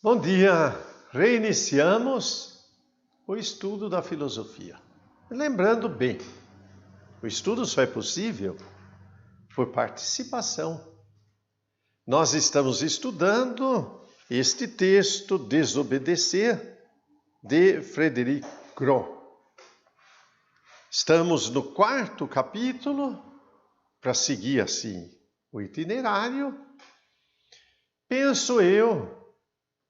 Bom dia! Reiniciamos o estudo da filosofia. Lembrando bem, o estudo só é possível por participação. Nós estamos estudando este texto, Desobedecer, de Frederic Gros. Estamos no 4º capítulo, para seguir assim o itinerário. Penso eu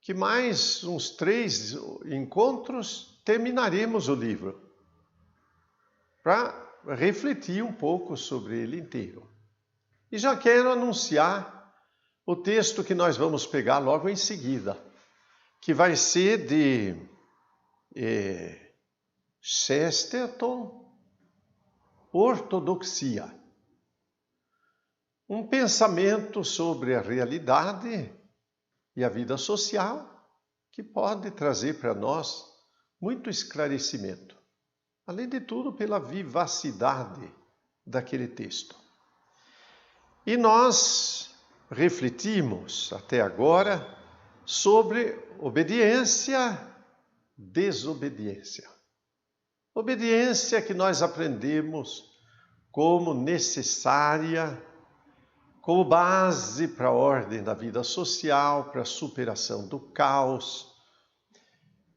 que mais uns 3 encontros terminaremos o livro, para refletir um pouco sobre ele inteiro. E já quero anunciar o texto que nós vamos pegar logo em seguida, que vai ser de Chesterton, Ortodoxia. Um pensamento sobre a realidade e a vida social que pode trazer para nós muito esclarecimento. Além de tudo, pela vivacidade daquele texto. E nós refletimos até agora sobre obediência, desobediência. Obediência que nós aprendemos como necessária, como base para a ordem da vida social, para a superação do caos.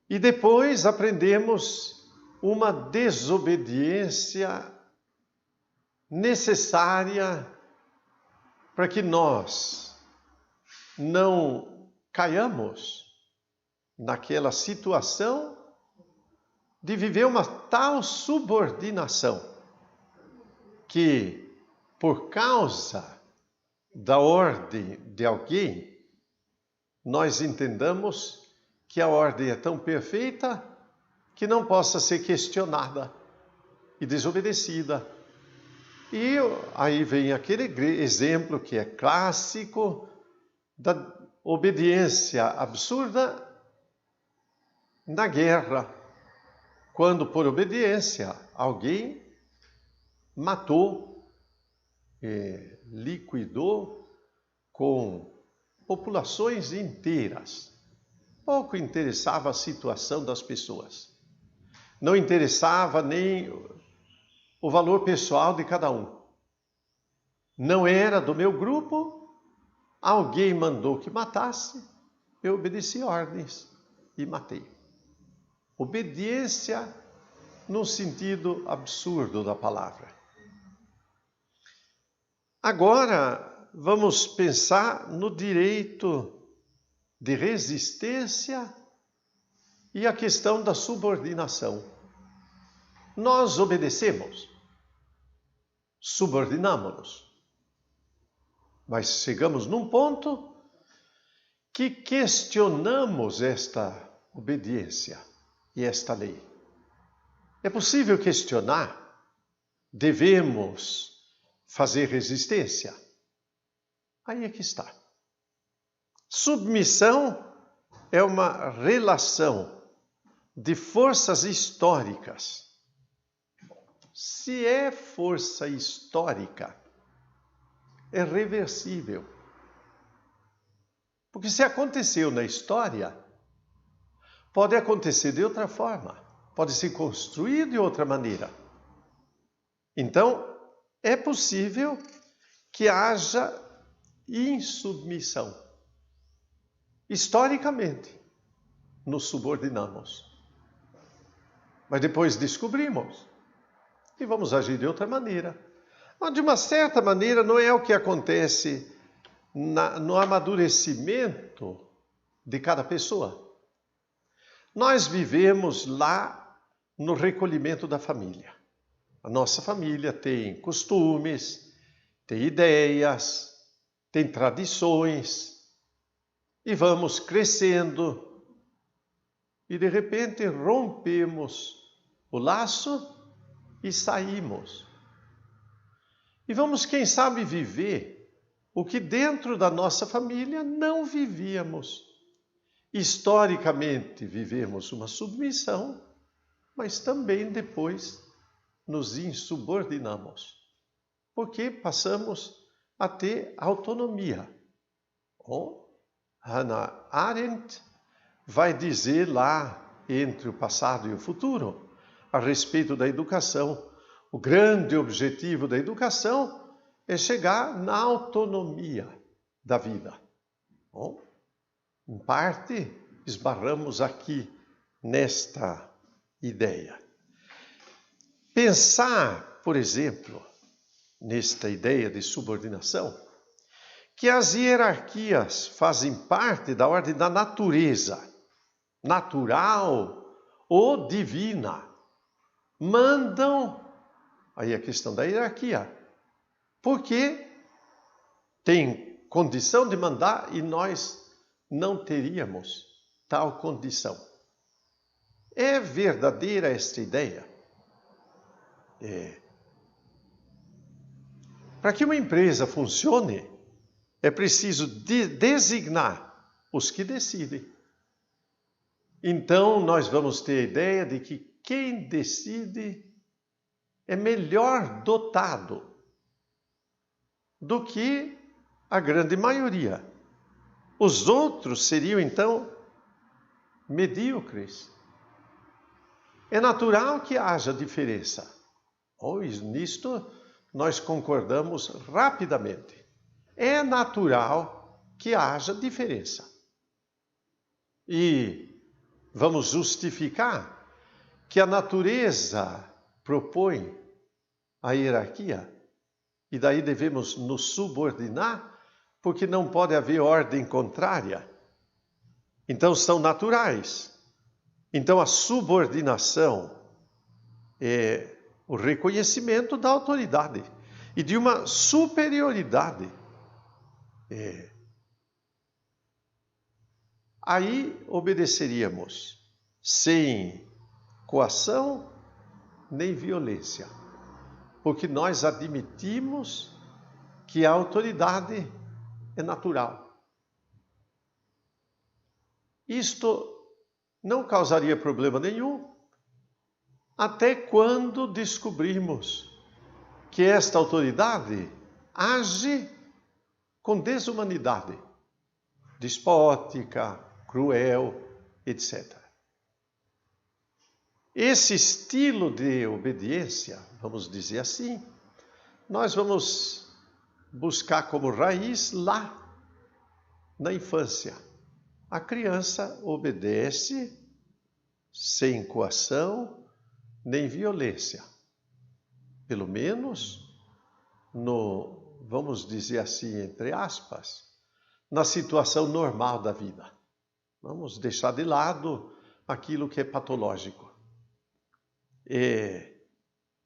E depois aprendemos uma desobediência necessária para que nós não caiamos naquela situação de viver uma tal subordinação que, por causa da ordem de alguém, nós entendamos que a ordem é tão perfeita que não possa ser questionada e desobedecida. E aí vem aquele exemplo que é clássico da obediência absurda na guerra, quando por obediência alguém matou, liquidou com populações inteiras. Pouco interessava a situação das pessoas. Não interessava nem o valor pessoal de cada um. Não era do meu grupo, alguém mandou que matasse, eu obedeci ordens e matei. Obediência no sentido absurdo da palavra. Agora, vamos pensar no direito de resistência e a questão da subordinação. Nós obedecemos, subordinamos-nos, mas chegamos num ponto que questionamos esta obediência e esta lei. É possível questionar? Devemos fazer resistência? Aí é que está. Submissão é uma relação de forças históricas. Se é força histórica, é reversível. Porque se aconteceu na história, pode acontecer de outra forma, pode se construir de outra maneira. Então, é possível que haja insubmissão. Historicamente, nos subordinamos. Mas depois descobrimos e vamos agir de outra maneira. Mas, de uma certa maneira, não é o que acontece no amadurecimento de cada pessoa. Nós vivemos lá no recolhimento da família. A nossa família tem costumes, tem ideias, tem tradições, e vamos crescendo, e de repente rompemos o laço e saímos. E vamos, quem sabe, viver o que dentro da nossa família não vivíamos. Historicamente vivemos uma submissão, mas também depois nos insubordinamos, porque passamos a ter autonomia. Hannah Arendt vai dizer lá entre o passado e o futuro a respeito da educação. O grande objetivo da educação é chegar na autonomia da vida. Bom, em parte, esbarramos aqui nesta ideia. Pensar, por exemplo, nesta ideia de subordinação, que as hierarquias fazem parte da ordem da natureza, natural ou divina, mandam, aí a questão da hierarquia, porque tem condição de mandar e nós não teríamos tal condição. É verdadeira esta ideia? É. Para que uma empresa funcione, é preciso designar os que decidem. Então, nós vamos ter a ideia de que quem decide é melhor dotado do que a grande maioria. Os outros seriam, então, medíocres. É natural que haja diferença. Nisto nós concordamos rapidamente. É natural que haja diferença. E vamos justificar que a natureza propõe a hierarquia e daí devemos nos subordinar porque não pode haver ordem contrária. Então são naturais. Então a subordinação é o reconhecimento da autoridade e de uma superioridade. Aí obedeceríamos sem coação nem violência, porque nós admitimos que a autoridade é natural. Isto não causaria problema nenhum, até quando descobrimos que esta autoridade age com desumanidade, despótica, cruel, etc. Esse estilo de obediência, vamos dizer assim, nós vamos buscar como raiz lá na infância. A criança obedece sem coação nem violência. Pelo menos vamos dizer assim, entre aspas, na situação normal da vida. Vamos deixar de lado aquilo que é patológico.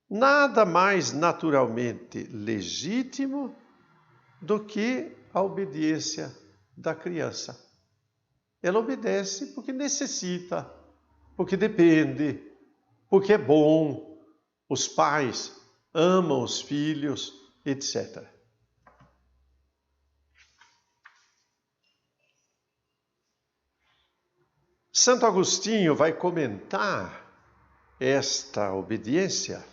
Nada mais naturalmente legítimo do que a obediência da criança. Ela obedece porque necessita, porque depende, porque é bom. Os pais amam os filhos, etc. Santo Agostinho vai comentar esta obediência,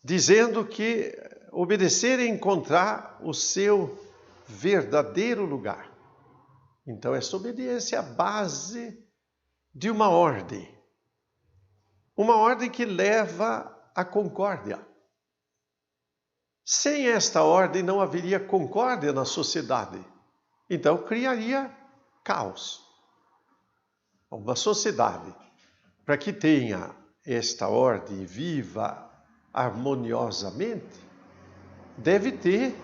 dizendo que obedecer é encontrar o seu verdadeiro lugar. Então, essa obediência é a base de uma ordem que leva à concórdia. Sem esta ordem não haveria concórdia na sociedade, então criaria caos. Uma sociedade, para que tenha esta ordem viva harmoniosamente, deve ter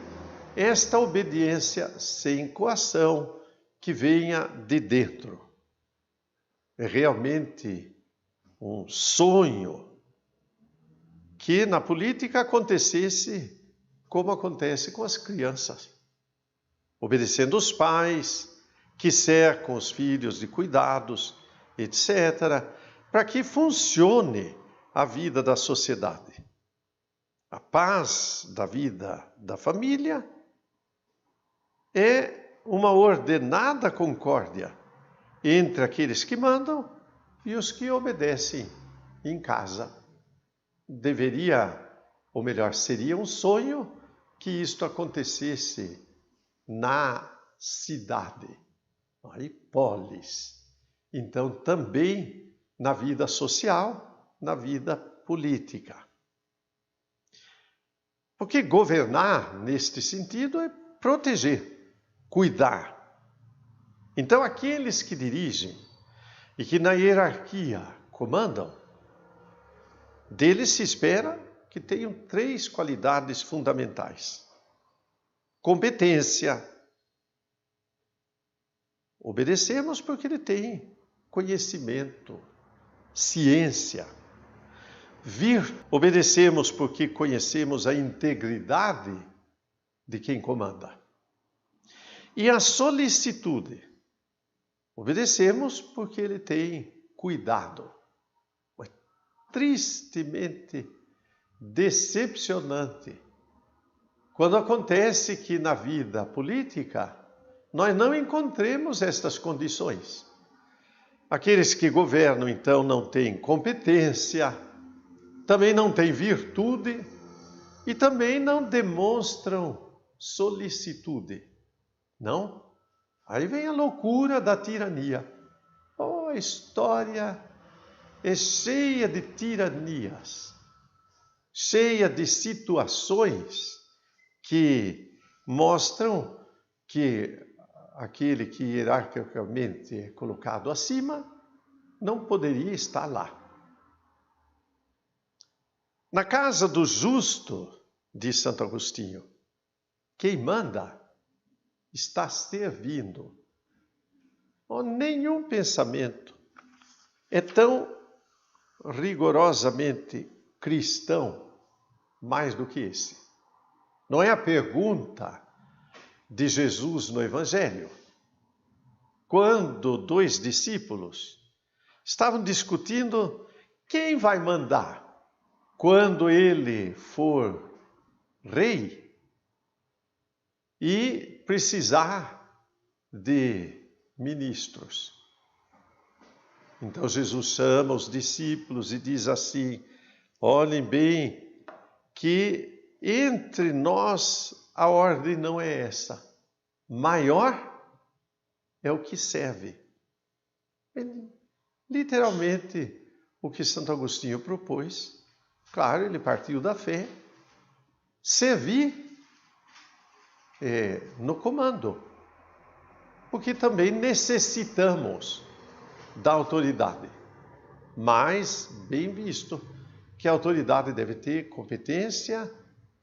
esta obediência sem coação que venha de dentro. É realmente um sonho que na política acontecesse como acontece com as crianças, obedecendo os pais, que cercam os filhos de cuidados, etc., para que funcione a vida da sociedade. A paz da vida da família é uma ordenada concórdia entre aqueles que mandam e os que obedecem em casa. Ou melhor, seria um sonho que isto acontecesse na cidade, Aí, polis. Então, também na vida social, na vida política. Porque governar, neste sentido, é proteger, cuidar. Então, aqueles que dirigem e que na hierarquia comandam, deles se espera que tenham 3 qualidades fundamentais. Competência. Obedecemos porque ele tem conhecimento, ciência. Obedecemos porque conhecemos a integridade de quem comanda. E a solicitude. Obedecemos porque ele tem cuidado. É tristemente decepcionante quando acontece que na vida política nós não encontremos estas condições. Aqueles que governam, então, não têm competência, também não têm virtude e também não demonstram solicitude. Não? Aí vem a loucura da tirania. Oh, a história é cheia de tiranias, cheia de situações que mostram que aquele que hierarquicamente é colocado acima não poderia estar lá. Na casa do justo, diz Santo Agostinho, quem manda está servindo. Oh, nenhum pensamento é tão rigorosamente cristão mais do que esse. Não é a pergunta de Jesus no Evangelho, quando 2 discípulos estavam discutindo quem vai mandar quando ele for rei e precisar de ministros. Então Jesus chama os discípulos e diz assim: olhem bem que entre nós a ordem não é essa. Maior é o que serve. Literalmente, o que Santo Agostinho propôs. Claro, ele partiu da fé. Servir no comando. Porque também necessitamos da autoridade. Mas, bem visto, que a autoridade deve ter competência,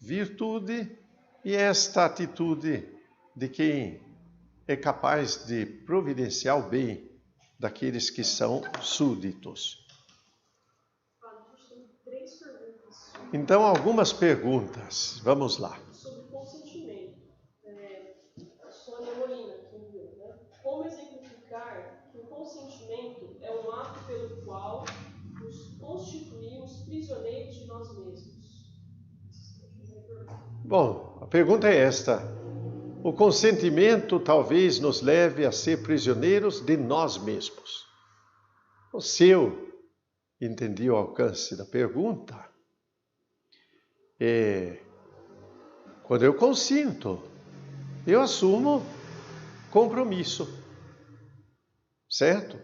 virtude e esta atitude de quem é capaz de providenciar o bem daqueles que são súditos. Então, algumas perguntas. Vamos lá. Sobre consentimento. Sônia Molina, que enviou, né? Como exemplificar que o consentimento é um ato pelo qual nos constituímos prisioneiros de nós mesmos? Bom, a pergunta é esta. O consentimento talvez nos leve a ser prisioneiros de nós mesmos. Se eu entendi o alcance da pergunta, quando eu consinto, eu assumo compromisso, certo?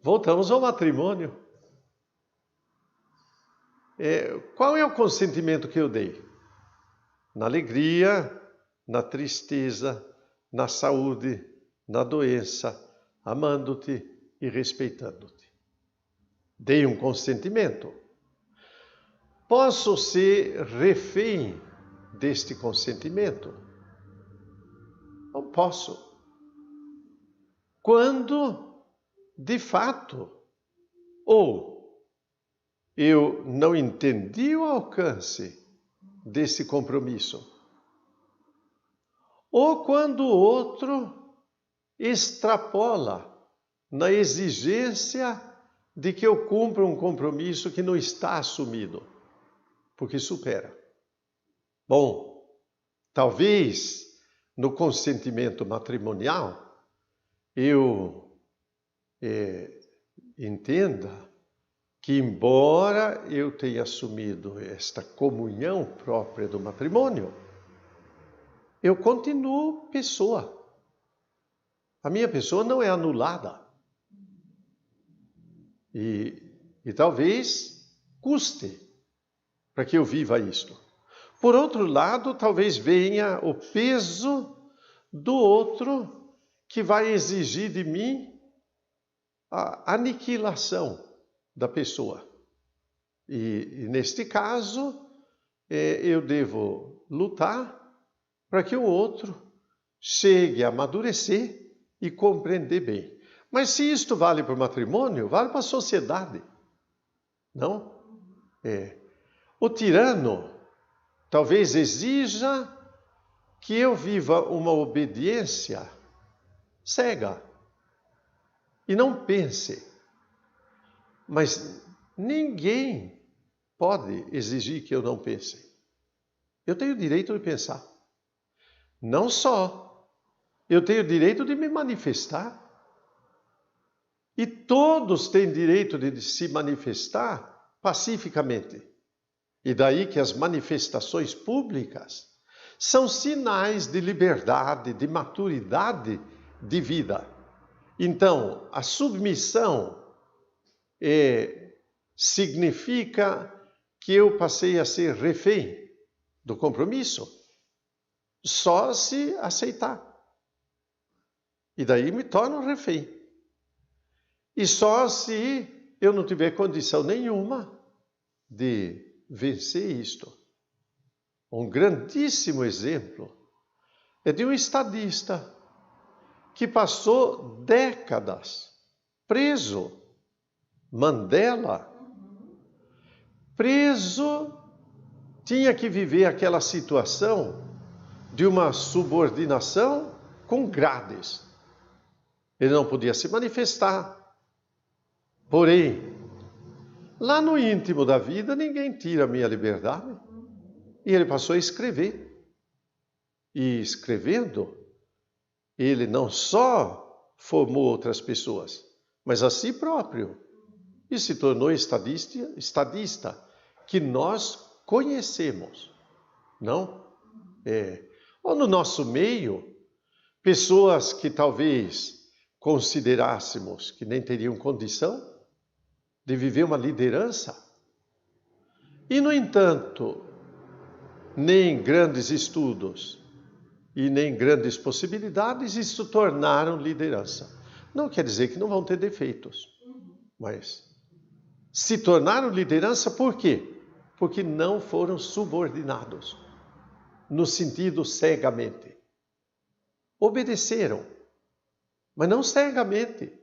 Voltamos ao matrimônio. Qual é o consentimento que eu dei? Na alegria, na tristeza, na saúde, na doença, amando-te e respeitando-te. Dei um consentimento. Posso ser refém deste consentimento? Não posso. Quando, de fato, ou eu não entendi o alcance desse compromisso, ou quando o outro extrapola na exigência de que eu cumpra um compromisso que não está assumido, porque supera. Bom, talvez no consentimento matrimonial eu entenda que, embora eu tenha assumido esta comunhão própria do matrimônio, eu continuo pessoa. A minha pessoa não é anulada. E talvez custe para que eu viva isto. Por outro lado, talvez venha o peso do outro que vai exigir de mim a aniquilação da pessoa. E neste caso, eu devo lutar para que o outro chegue a amadurecer e compreender bem. Mas se isto vale para o matrimônio, vale para a sociedade. Não? O tirano talvez exija que eu viva uma obediência cega e não pense. Mas ninguém pode exigir que eu não pense. Eu tenho o direito de pensar. Não só, eu tenho o direito de me manifestar. E todos têm direito de se manifestar pacificamente. E daí que as manifestações públicas são sinais de liberdade, de maturidade de vida. Então, a submissão significa que eu passei a ser refém do compromisso, só se aceitar. E daí me torno refém. E só se eu não tiver condição nenhuma de vencer isto. Um grandíssimo exemplo é de um estadista que passou décadas preso. Mandela, preso, tinha que viver aquela situação de uma subordinação com grades. Ele não podia se manifestar. Porém, lá no íntimo da vida, ninguém tira a minha liberdade. E ele passou a escrever. E escrevendo, ele não só formou outras pessoas, mas a si próprio. E se tornou estadista, que nós conhecemos. Não? Ou no nosso meio, pessoas que talvez considerássemos que nem teriam condição de viver uma liderança. E, no entanto, nem grandes estudos e nem grandes possibilidades se tornaram liderança. Não quer dizer que não vão ter defeitos, mas se tornaram liderança por quê? Porque não foram subordinados, no sentido cegamente. Obedeceram, mas não cegamente.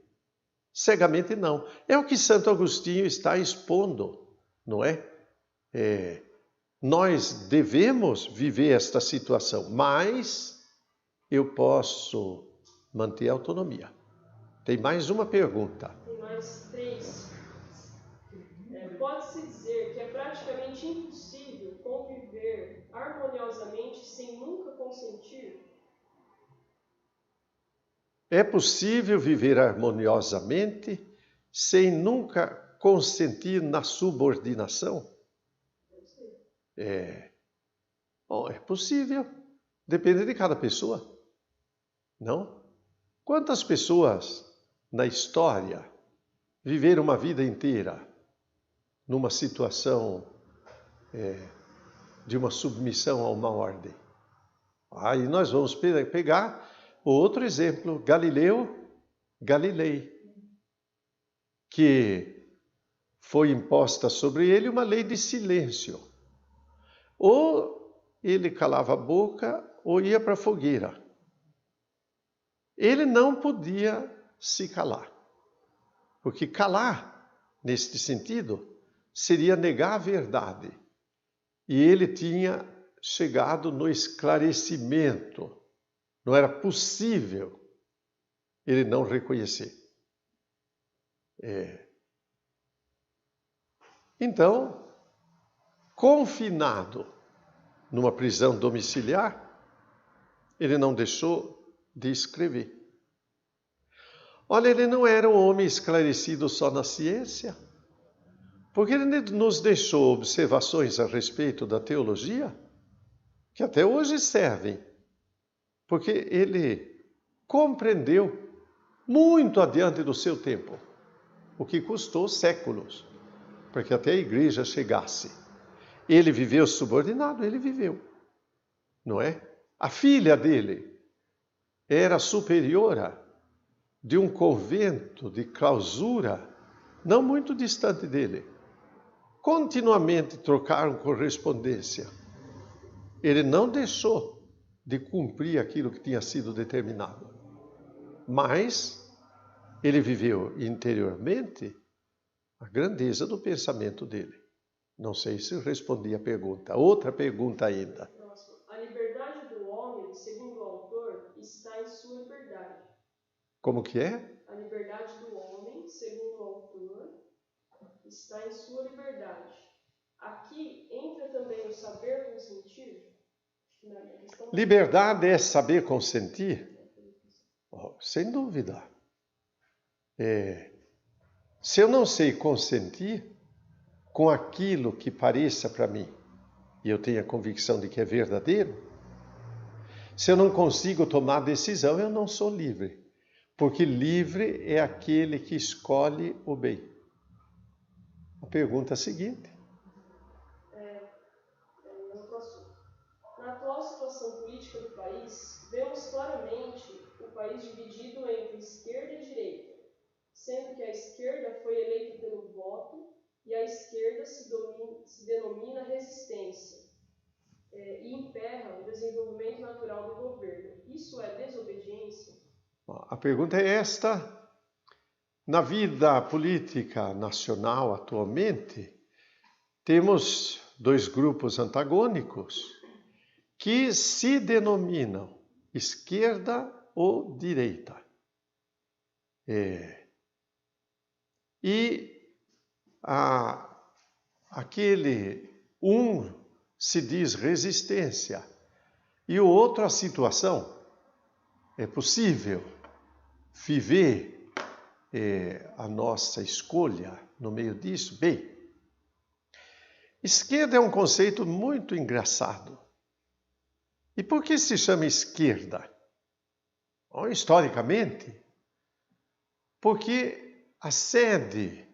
Cegamente não. É o que Santo Agostinho está expondo, não é? Nós devemos viver esta situação, mas eu posso manter a autonomia. Tem mais uma pergunta. Tem mais 3. Pode-se dizer que é praticamente impossível conviver harmoniosamente sem nunca consentir? É possível viver harmoniosamente sem nunca consentir na subordinação? Bom, é possível. Depende de cada pessoa. Não? Quantas pessoas na história viveram uma vida inteira numa situação de uma submissão a uma ordem? Aí nós vamos pegar outro exemplo, Galilei, que foi imposta sobre ele uma lei de silêncio. Ou ele calava a boca ou ia para a fogueira. Ele não podia se calar, porque calar, neste sentido, seria negar a verdade. E ele tinha chegado no esclarecimento. Não era possível ele não reconhecer. Então, confinado numa prisão domiciliar, ele não deixou de escrever. Olha, ele não era um homem esclarecido só na ciência, porque ele nos deixou observações a respeito da teologia, que até hoje servem porque ele compreendeu muito adiante do seu tempo, o que custou séculos, para que até a igreja chegasse. Ele viveu subordinado, ele viveu, não é? A filha dele era superiora de um convento de clausura, não muito distante dele. Continuamente trocaram correspondência. Ele não deixou de cumprir aquilo que tinha sido determinado. Mas ele viveu interiormente a grandeza do pensamento dele. Não sei se respondi a pergunta. Outra pergunta ainda. A liberdade do homem, segundo o autor, está em sua liberdade. Como que é? A liberdade do homem, segundo o autor, está em sua liberdade. Aqui entra também o saber consentir? Liberdade é saber consentir? Oh, sem dúvida. Se eu não sei consentir com aquilo que pareça para mim, e eu tenho a convicção de que é verdadeiro, se eu não consigo tomar decisão, eu não sou livre. Porque livre é aquele que escolhe o bem. A pergunta seguinte. Na atual situação política do país, vemos claramente o país dividido entre esquerda e direita, sendo que a esquerda foi eleita pelo voto e a esquerda se denomina resistência e emperra o desenvolvimento natural do governo. Isso é desobediência? A pergunta é esta. Na vida política nacional atualmente, temos dois grupos antagônicos que se denominam esquerda ou direita. Aquele um se diz resistência e o outro a situação. É possível viver a nossa escolha no meio disso? Bem, esquerda é um conceito muito engraçado. E por que se chama esquerda? Bom, historicamente, porque a sede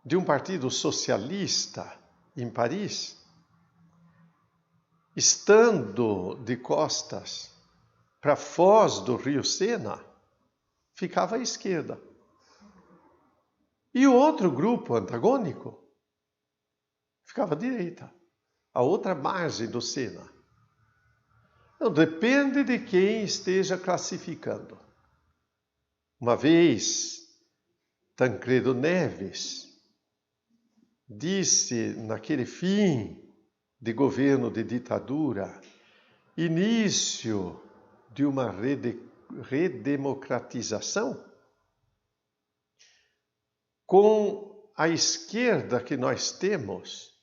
de um partido socialista em Paris, estando de costas para a foz do rio Sena, ficava à esquerda. E o outro grupo antagônico ficava à direita, a outra margem do Sena. Então, depende de quem esteja classificando. Uma vez, Tancredo Neves disse, naquele fim de governo de ditadura, início de uma redemocratização, com a esquerda que nós temos,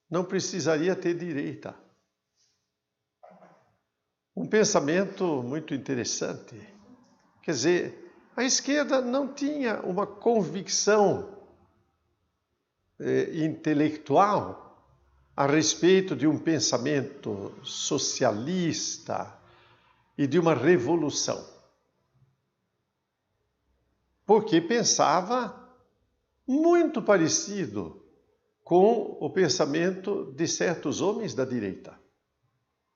não precisaria ter direita. Um pensamento muito interessante. Quer dizer, a esquerda não tinha uma convicção intelectual a respeito de um pensamento socialista e de uma revolução. Porque pensava muito parecido com o pensamento de certos homens da direita.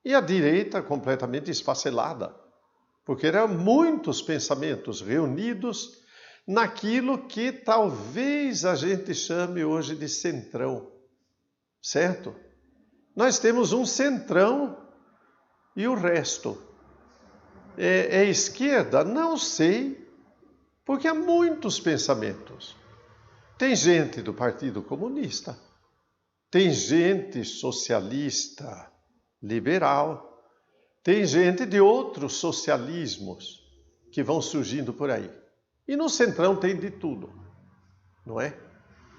E a direita completamente esfacelada, porque eram muitos pensamentos reunidos naquilo que talvez a gente chame hoje de centrão, certo? Nós temos um centrão e o resto. É esquerda? Não sei, porque há muitos pensamentos. Tem gente do Partido Comunista, tem gente socialista, liberal, tem gente de outros socialismos que vão surgindo por aí. E no centrão tem de tudo, não é?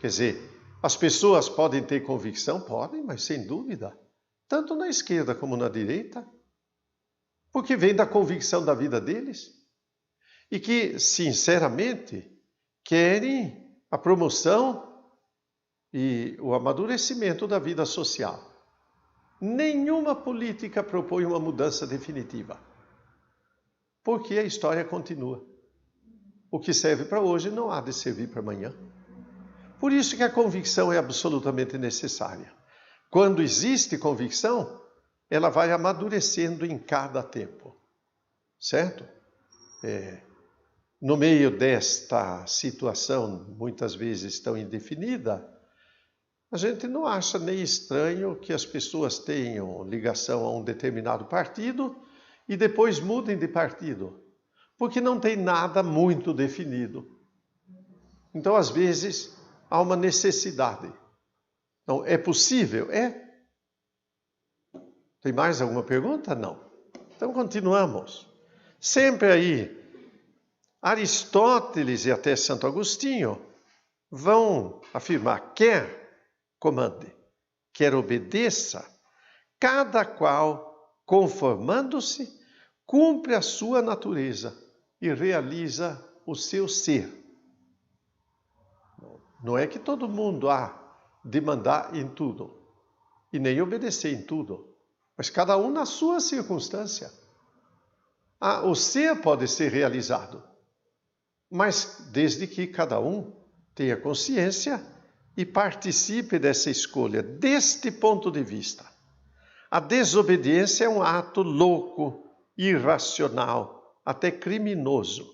Quer dizer, as pessoas podem ter convicção? Podem, mas sem dúvida, tanto na esquerda como na direita, porque vem da convicção da vida deles e que, sinceramente, querem a promoção e o amadurecimento da vida social. Nenhuma política propõe uma mudança definitiva. porque a história continua. O que serve para hoje não há de servir para amanhã. Por isso que a convicção é absolutamente necessária. Quando existe convicção, ela vai amadurecendo em cada tempo. Certo? No meio desta situação, muitas vezes tão indefinida, a gente não acha nem estranho que as pessoas tenham ligação a um determinado partido e depois mudem de partido, porque não tem nada muito definido. Então, às vezes, há uma necessidade. Então, é possível? É. Tem mais alguma pergunta? Não. Então, continuamos. Sempre aí, Aristóteles e até Santo Agostinho vão afirmar: quer comande, quer obedeça, cada qual, conformando-se, cumpre a sua natureza e realiza o seu ser. Não é que todo mundo há de mandar em tudo e nem obedecer em tudo, mas cada um na sua circunstância. O ser pode ser realizado, mas desde que cada um tenha consciência e participe dessa escolha, deste ponto de vista. A desobediência é um ato louco, irracional, até criminoso.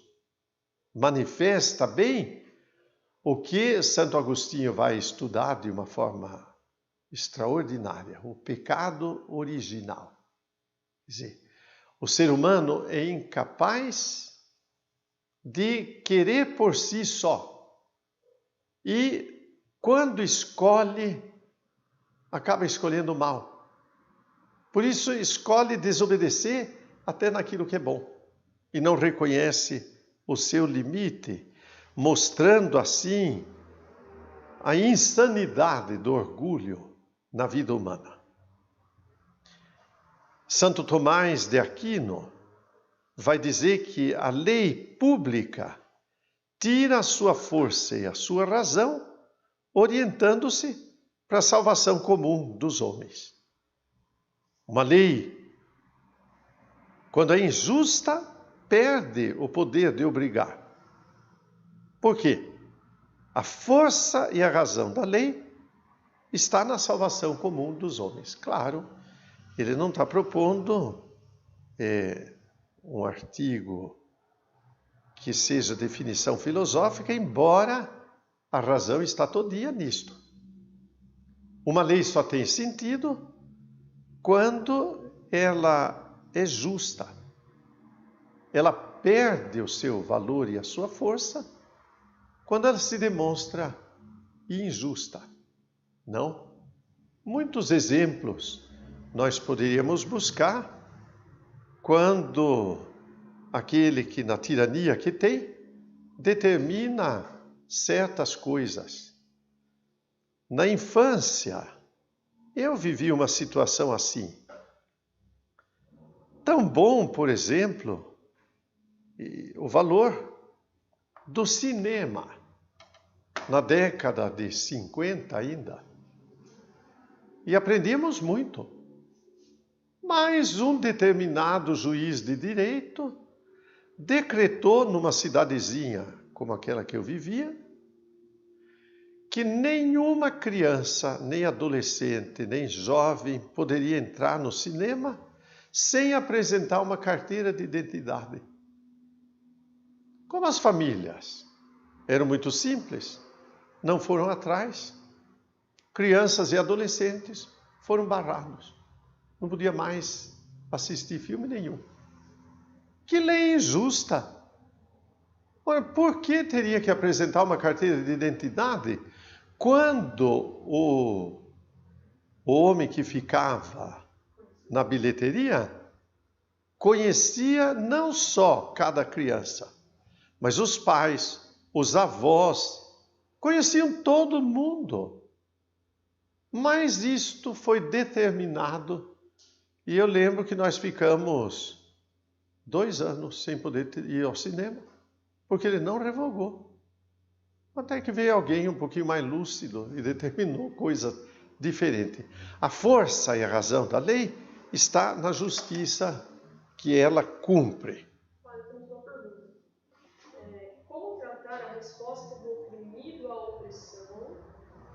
Manifesta bem o que Santo Agostinho vai estudar de uma forma extraordinária, o pecado original. Quer dizer, o ser humano é incapaz de querer por si só. E quando escolhe, acaba escolhendo mal. Por isso escolhe desobedecer até naquilo que é bom. E não reconhece o seu limite, mostrando assim a insanidade do orgulho na vida humana. Santo Tomás de Aquino vai dizer que a lei pública tira a sua força e a sua razão, orientando-se para a salvação comum dos homens. Uma lei, quando é injusta, perde o poder de obrigar. Por quê? A força e a razão da lei está na salvação comum dos homens. Claro, ele não está propondo um artigo que seja definição filosófica, embora a razão está todinha nisto. Uma lei só tem sentido quando ela é justa. Ela perde o seu valor e a sua força quando ela se demonstra injusta. Não? Muitos exemplos nós poderíamos buscar quando aquele que na tirania que tem determina certas coisas. Na infância, eu vivi uma situação assim. Tão bom, por exemplo, o valor do cinema, na década de 50 ainda. E aprendíamos muito. Mas um determinado juiz de direito decretou numa cidadezinha como aquela que eu vivia, que nenhuma criança, nem adolescente, nem jovem poderia entrar no cinema sem apresentar uma carteira de identidade. Como as famílias eram muito simples, não foram atrás. Crianças e adolescentes foram barrados. Não podia mais assistir filme nenhum. Que lei injusta! Ora, por que teria que apresentar uma carteira de identidade quando o homem que ficava na bilheteria conhecia não só cada criança, mas os pais, os avós, conheciam todo mundo. Mas isto foi determinado e eu lembro que nós ficamos 2 anos sem poder ir ao cinema, porque ele não revogou. Até que veio alguém um pouquinho mais lúcido e determinou coisa diferente. A força e a razão da lei está na justiça que ela cumpre. Pode resposta do oprimido à opressão,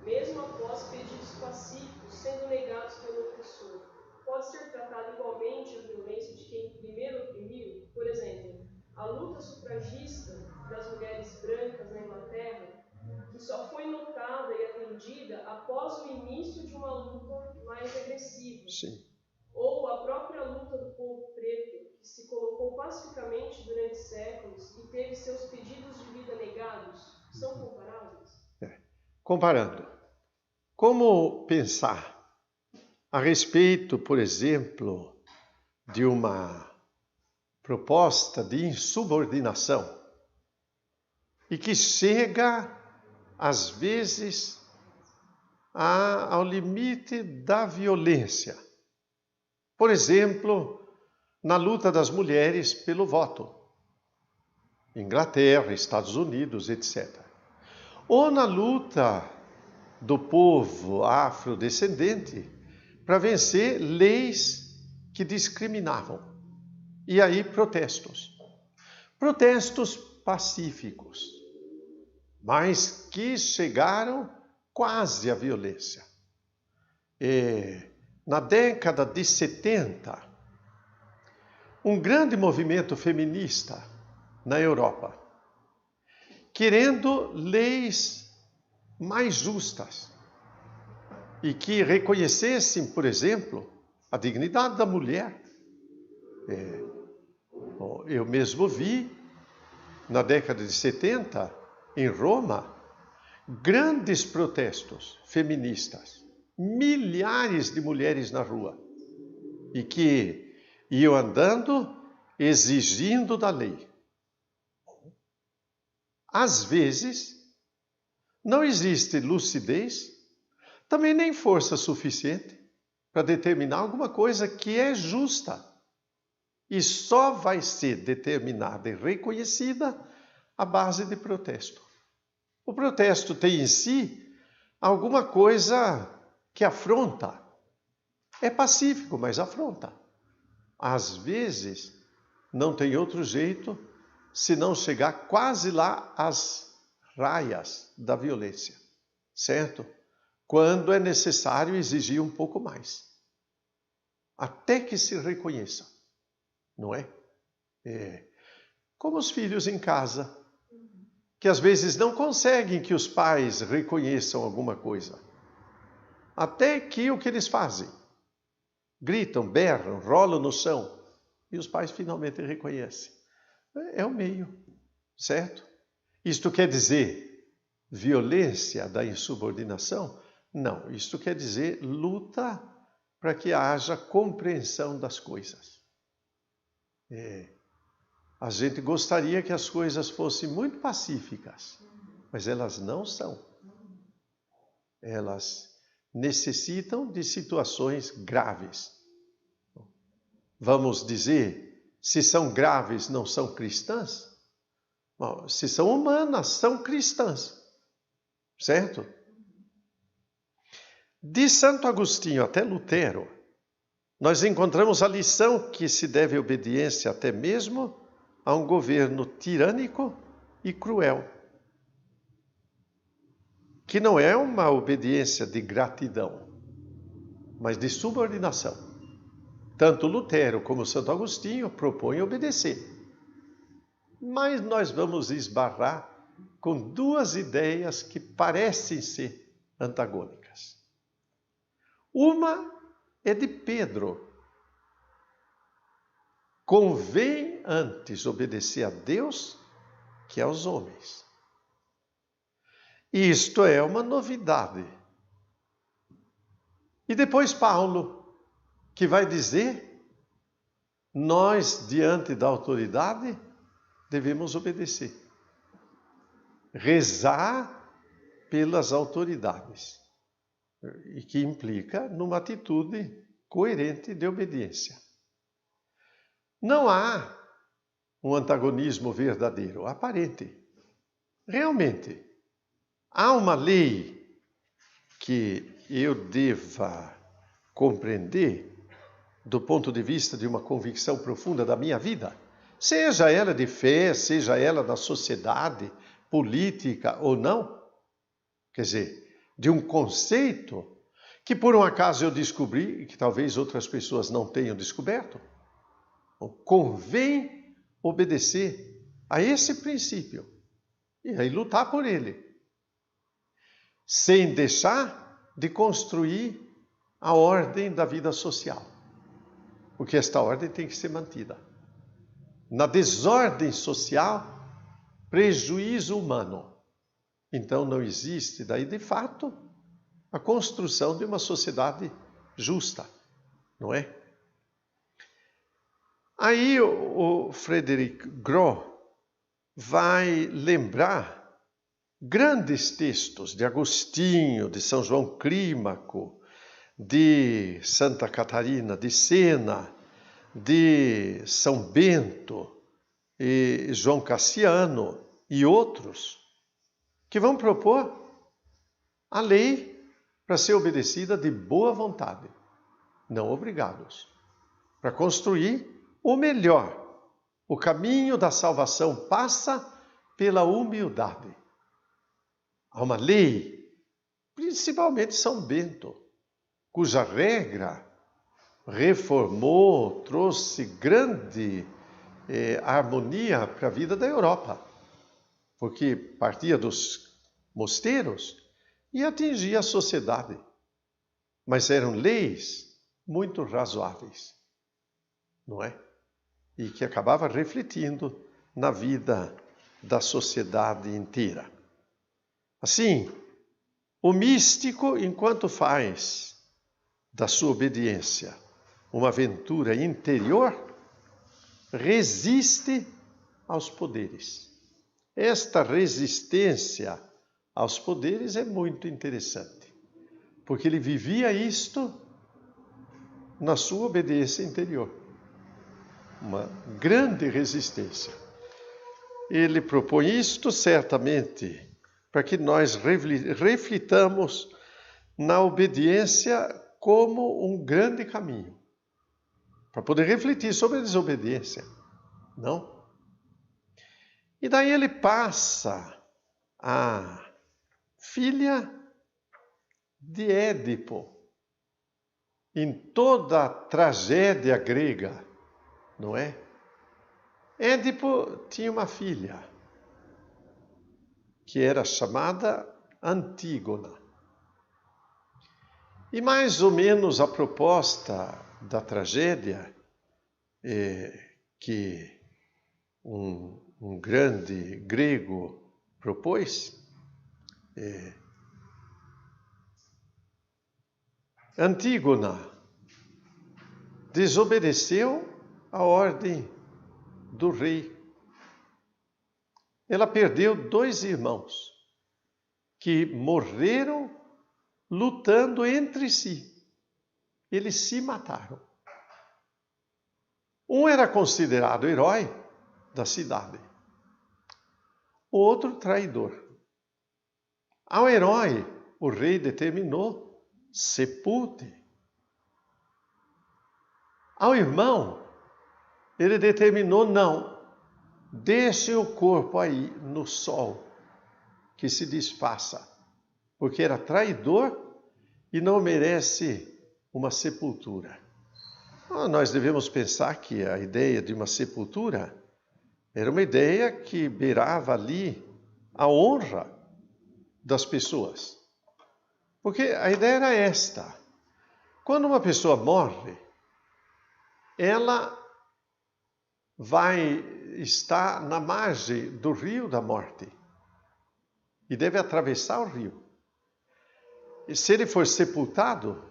mesmo após pedidos pacíficos sendo negados pelo opressor. Pode ser tratada igualmente a violência de quem primeiro oprimiu? Por exemplo, a luta sufragista das mulheres brancas na Inglaterra, que só foi notada e atendida após o início de uma luta mais agressiva. Sim. Ou a própria luta do povo preto, que se colocou pacificamente durante séculos e teve seus pedidos de vida negados, são comparáveis? Comparando, como pensar a respeito, por exemplo, de uma proposta de insubordinação e que chega, às vezes, ao limite da violência? Por exemplo, na luta das mulheres pelo voto, Inglaterra, Estados Unidos, etc. Ou na luta do povo afrodescendente para vencer leis que discriminavam. E aí protestos. Protestos pacíficos, mas que chegaram quase à violência. Na década de 70, um grande movimento feminista na Europa, querendo leis mais justas e que reconhecessem, por exemplo, a dignidade da mulher. Eu mesmo vi, na década de 70, em Roma, grandes protestos feministas, milhares de mulheres na rua, e que iam andando exigindo da lei. Às vezes, não existe lucidez, também nem força suficiente para determinar alguma coisa que é justa e só vai ser determinada e reconhecida à base de protesto. O protesto tem em si alguma coisa que afronta. É pacífico, mas afronta. Às vezes, não tem outro jeito senão chegar quase lá às raias da violência, certo? Quando é necessário exigir um pouco mais, até que se reconheça, não é? Como os filhos em casa, que às vezes não conseguem que os pais reconheçam alguma coisa, até que o que eles fazem? Gritam, berram, rolam no chão, e os pais finalmente reconhecem. É o meio, certo? Isto quer dizer violência da insubordinação? Não, isto quer dizer luta para que haja compreensão das coisas. A gente gostaria que as coisas fossem muito pacíficas, mas elas não são. Elas necessitam de situações graves. Vamos dizer, se são graves, não são cristãs? Bom, se são humanas, são cristãs, certo? De Santo Agostinho até Lutero, nós encontramos a lição que se deve obediência até mesmo a um governo tirânico e cruel, que não é uma obediência de gratidão, mas de subordinação. Tanto Lutero como Santo Agostinho propõem obedecer. Mas nós vamos esbarrar com duas ideias que parecem ser antagônicas. Uma é de Pedro. Convém antes obedecer a Deus que aos homens. Isto é uma novidade. E depois Paulo, que vai dizer, nós, diante da autoridade, devemos obedecer. Rezar pelas autoridades. E que implica numa atitude coerente de obediência. Não há um antagonismo verdadeiro, aparente. Realmente, há uma lei que eu deva compreender do ponto de vista de uma convicção profunda da minha vida, seja ela de fé, seja ela da sociedade, política ou não, quer dizer, de um conceito que por um acaso eu descobri e que talvez outras pessoas não tenham descoberto. Então, convém obedecer a esse princípio e aí lutar por ele, sem deixar de construir a ordem da vida social, porque esta ordem tem que ser mantida. Na desordem social, prejuízo humano. Então não existe daí de fato a construção de uma sociedade justa, não é? Aí o Frederick Groh vai lembrar grandes textos de Agostinho, de São João Clímaco, de Santa Catarina de Sena, de São Bento, e João Cassiano e outros, que vão propor a lei para ser obedecida de boa vontade, não obrigados, para construir o melhor. O caminho da salvação passa pela humildade. Há uma lei, principalmente São Bento, cuja regra reformou, trouxe grande harmonia para a vida da Europa, porque partia dos mosteiros e atingia a sociedade. Mas eram leis muito razoáveis, não é? E que acabava refletindo na vida da sociedade inteira. Assim, o místico, enquanto faz da sua obediência uma aventura interior, resiste aos poderes. Esta resistência aos poderes é muito interessante, porque ele vivia isto na sua obediência interior. Uma grande resistência. Ele propõe isto certamente para que nós reflitamos na obediência como um grande caminho, para poder refletir sobre a desobediência, não? E daí ele passa a filha de Édipo, em toda a tragédia grega, não é? Édipo tinha uma filha, que era chamada Antígona. E mais ou menos a proposta da tragédia que um grande grego propôs, Antígona desobedeceu a ordem do rei. Ela perdeu 2 irmãos que morreram lutando entre si. Eles se mataram. Um era considerado herói da cidade, o outro traidor. Ao herói, o rei determinou: sepulte. Ao irmão, ele determinou: não, deixe o corpo aí no sol, que se desfaça, porque era traidor e não merece uma sepultura. Nós devemos pensar que a ideia de uma sepultura era uma ideia que beirava ali a honra das pessoas. Porque a ideia era esta: quando uma pessoa morre, ela vai estar na margem do rio da morte e deve atravessar o rio. E se ele for sepultado,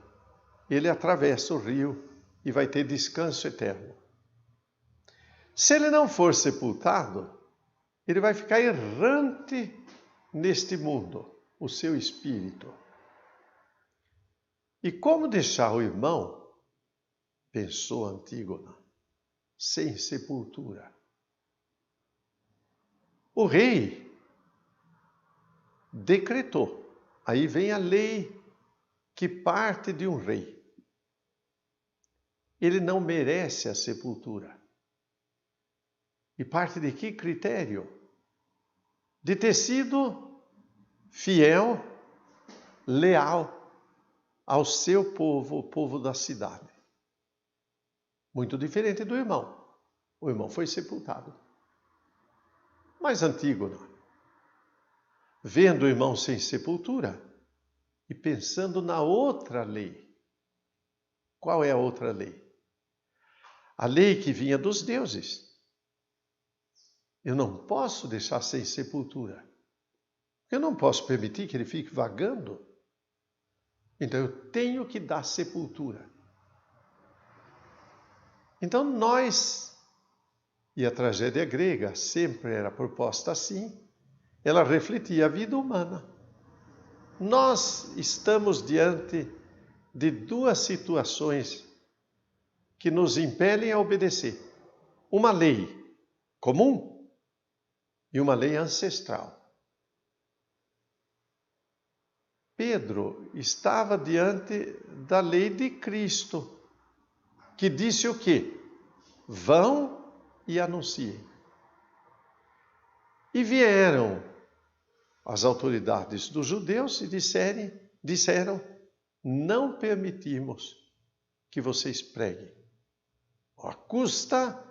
ele atravessa o rio e vai ter descanso eterno. Se ele não for sepultado, ele vai ficar errante neste mundo, o seu espírito. E como deixar o irmão, pensou Antígona, sem sepultura? O rei decretou. Aí vem a lei que parte de um rei. Ele não merece a sepultura. E parte de que critério? de ter sido fiel, leal ao seu povo, o povo da cidade. Muito diferente do irmão. O irmão foi sepultado. Mas Antígona, vendo o irmão sem sepultura e pensando na outra lei. Qual é a outra lei? A lei que vinha dos deuses. Eu não posso deixar sem sepultura. Eu não posso permitir que ele fique vagando. Então eu tenho que dar sepultura. Então nós, e a tragédia grega sempre era proposta assim, ela refletia a vida humana. Nós estamos diante de duas situações que nos impelem a obedecer. Uma lei comum e uma lei ancestral. Pedro estava diante da lei de Cristo, que disse o quê? Vão e anunciem. E vieram as autoridades dos judeus e disseram, não permitimos que vocês preguem, à custa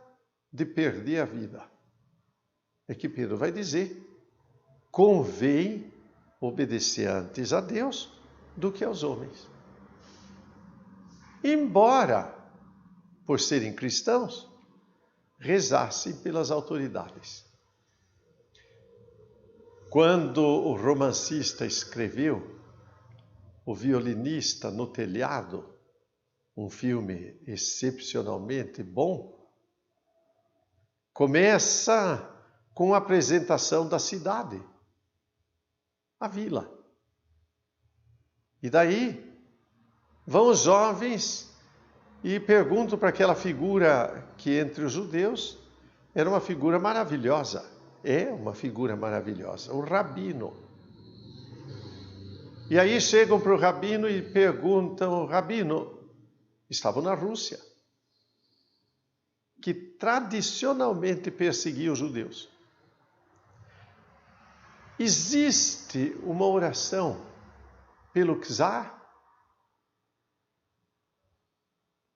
de perder a vida. É que Pedro vai dizer, convém obedecer antes a Deus do que aos homens. Embora, por serem cristãos, rezassem pelas autoridades. Quando o romancista escreveu O Violinista no Telhado, um filme excepcionalmente bom, começa com a apresentação da cidade, a vila. E daí vão os jovens e perguntam para aquela figura que entre os judeus era uma figura maravilhosa. É uma figura maravilhosa, o rabino. E aí chegam para o rabino e perguntam, rabino, estavam na Rússia, que tradicionalmente perseguia os judeus. Existe uma oração pelo czar?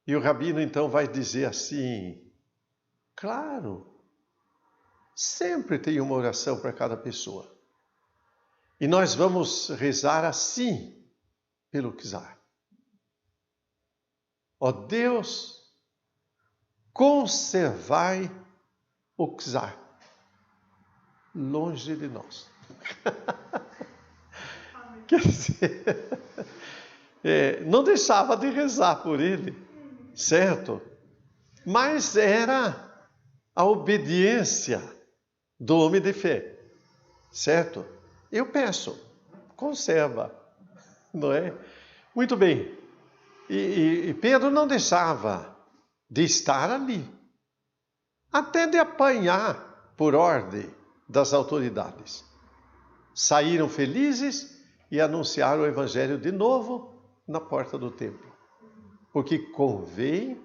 E o rabino então vai dizer assim, claro, sempre tem uma oração para cada pessoa. E nós vamos rezar assim pelo czar. Ó Deus, conservai o czar longe de nós. Quer dizer, não deixava de rezar por ele, certo? Mas era a obediência do homem de fé, certo? Eu peço, conserva, não é? Muito bem. E Pedro não deixava de estar ali, até de apanhar por ordem das autoridades. Saíram felizes e anunciaram o evangelho de novo na porta do templo, porque convém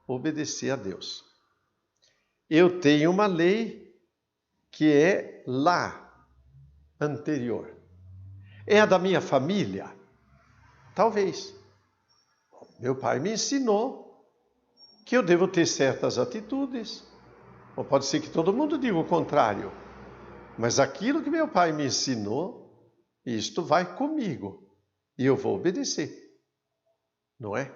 obedecer a Deus. Eu tenho uma lei que é lá, anterior. É a da minha família? Talvez. Meu pai me ensinou que eu devo ter certas atitudes. Ou pode ser que todo mundo diga o contrário. Mas aquilo que meu pai me ensinou, isto vai comigo. E eu vou obedecer. Não é?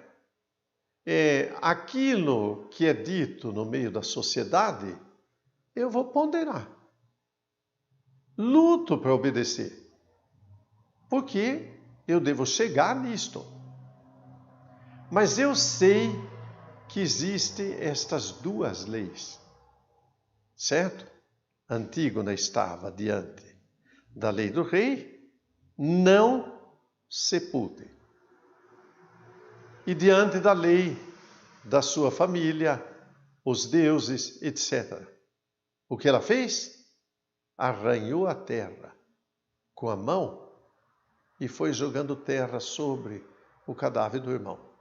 Aquilo que é dito no meio da sociedade, eu vou ponderar. Luto para obedecer. Porque eu devo chegar nisto. Mas eu sei que existem estas duas leis. Certo? Antígona estava diante da lei do rei, não sepultem. E diante da lei da sua família, os deuses, etc. O que ela fez? Arranhou a terra com a mão e foi jogando terra sobre o cadáver do irmão,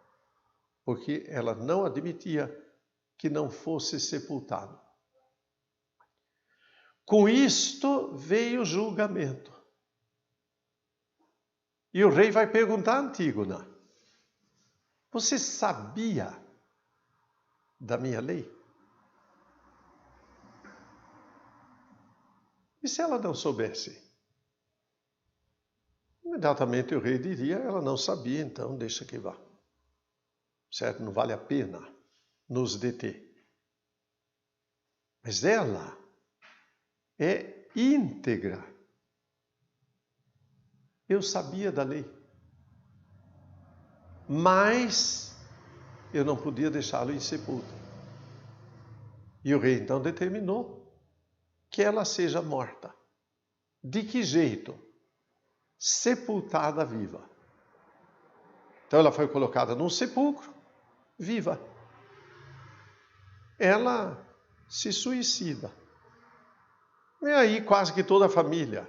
porque ela não admitia que não fosse sepultado. Com isto, isso veio o julgamento. E o rei vai perguntar a Antígona: você sabia da minha lei? E se ela não soubesse? Imediatamente o rei diria: ela não sabia, então deixa que vá. Certo? Não vale a pena nos deter. Mas ela é íntegra. Eu sabia da lei, mas eu não podia deixá-lo insepulto. E o rei então determinou que ela seja morta. De que jeito? Sepultada viva. Então ela foi colocada num sepulcro, viva. Ela se suicida. E aí quase que toda a família.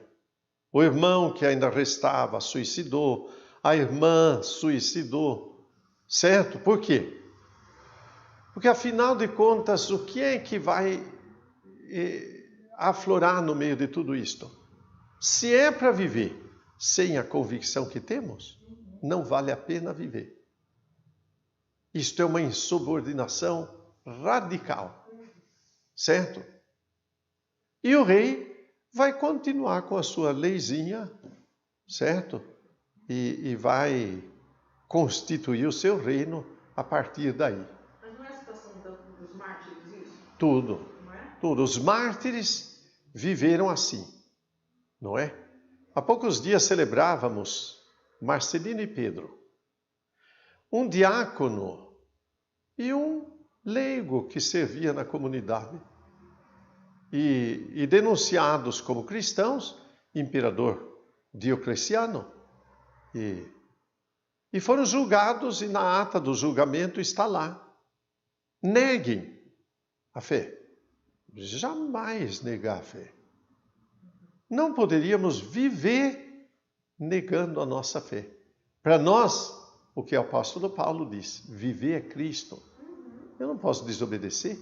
O irmão que ainda restava suicidou, a irmã suicidou, certo? Por quê? Porque afinal de contas, o que é que vai aflorar no meio de tudo isto? Se é para viver sem a convicção que temos, não vale a pena viver. Isto é uma insubordinação radical, certo? E o rei vai continuar com a sua leizinha, certo? E vai constituir o seu reino a partir daí. Mas não é a situação dos mártires isso? Tudo. Não é? Tudo. Os mártires viveram assim, não é? Há poucos dias celebrávamos Marcelino e Pedro. Um diácono e um leigo que servia na comunidade. E denunciados como cristãos, imperador Diocleciano, e foram julgados, e na ata do julgamento está lá: neguem a fé. Jamais negar a fé. Não poderíamos viver negando a nossa fé. Para nós, o que o apóstolo Paulo diz: viver é Cristo. Eu não posso desobedecer,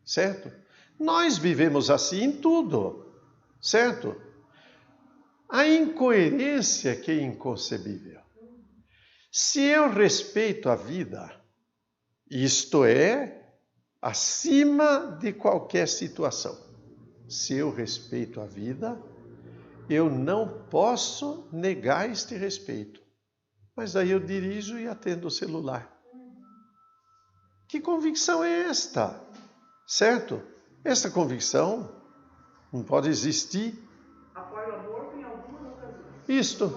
certo? Nós vivemos assim em tudo, certo? A incoerência que é inconcebível. Se eu respeito a vida, isto é, acima de qualquer situação. Se eu respeito a vida, eu não posso negar este respeito. Mas aí eu dirijo e atendo o celular. Que convicção é esta? Certo? Essa convicção não pode existir. Apoio o aborto em algumas ocasiões. Isto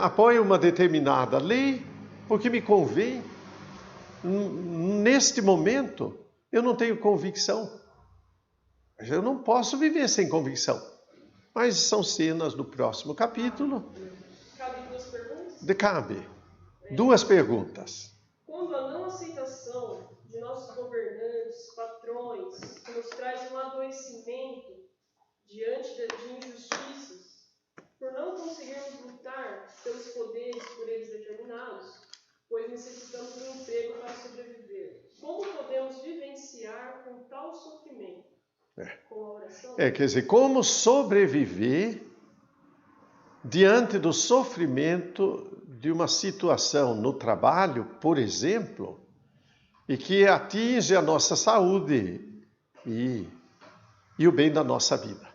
apoio uma determinada lei porque me convém. Neste momento, eu não tenho convicção. Eu não posso viver sem convicção. Mas são cenas do próximo capítulo. Cabe duas perguntas? Cabe. Duas perguntas. Quando a não aceitação de nossos governantes, patrões, que nos traz um adoecimento diante de injustiças, por não conseguirmos lutar pelos poderes por eles determinados, pois necessitamos de um emprego para sobreviver, como podemos vivenciar com tal sofrimento? Com a oração? Quer dizer, como sobreviver diante do sofrimento de uma situação no trabalho, por exemplo, e que atinge a nossa saúde e o bem da nossa vida.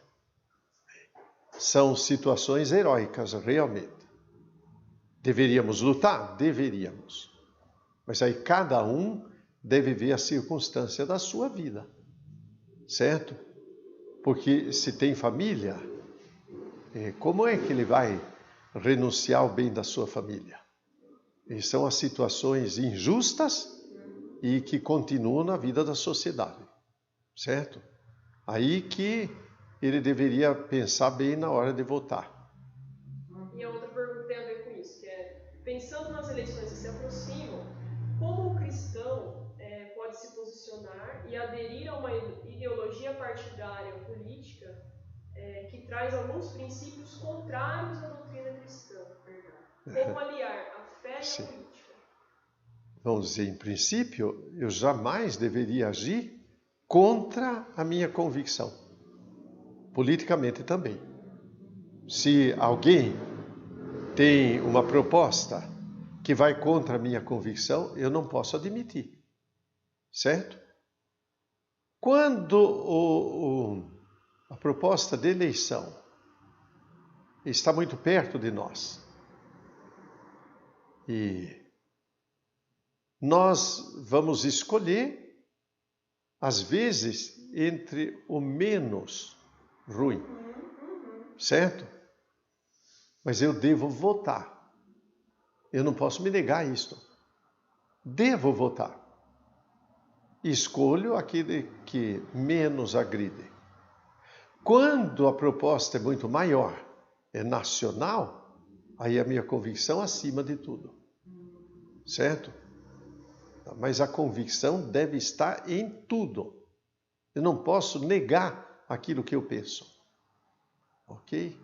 São situações heróicas, realmente. Deveríamos lutar? Deveríamos. Mas aí cada um deve ver a circunstância da sua vida, certo? Porque se tem família, como é que ele vai renunciar ao bem da sua família? E são as situações injustas e que continuam na vida da sociedade, certo? Aí que ele deveria pensar bem na hora de votar. E a outra pergunta tem a ver com isso, que é, pensando nas eleições que se aproximam, como o cristão pode se posicionar e aderir a uma ideologia partidária política que traz alguns princípios contrários à doutrina cristã? Como aliar a fé e a política? Vamos dizer, em princípio, eu jamais deveria agir contra a minha convicção. politicamente também. Se alguém tem uma proposta que vai contra a minha convicção, eu não posso admitir. Certo? Quando a proposta de eleição está muito perto de nós e nós vamos escolher, às vezes, entre o menos ruim, certo? Mas eu devo votar. Eu não posso me negar a isto. Devo votar. Escolho aquele que menos agride. Quando a proposta é muito maior, é nacional, aí a minha convicção acima de tudo. Certo? Mas a convicção deve estar em tudo. Eu não posso negar aquilo que eu penso. Ok?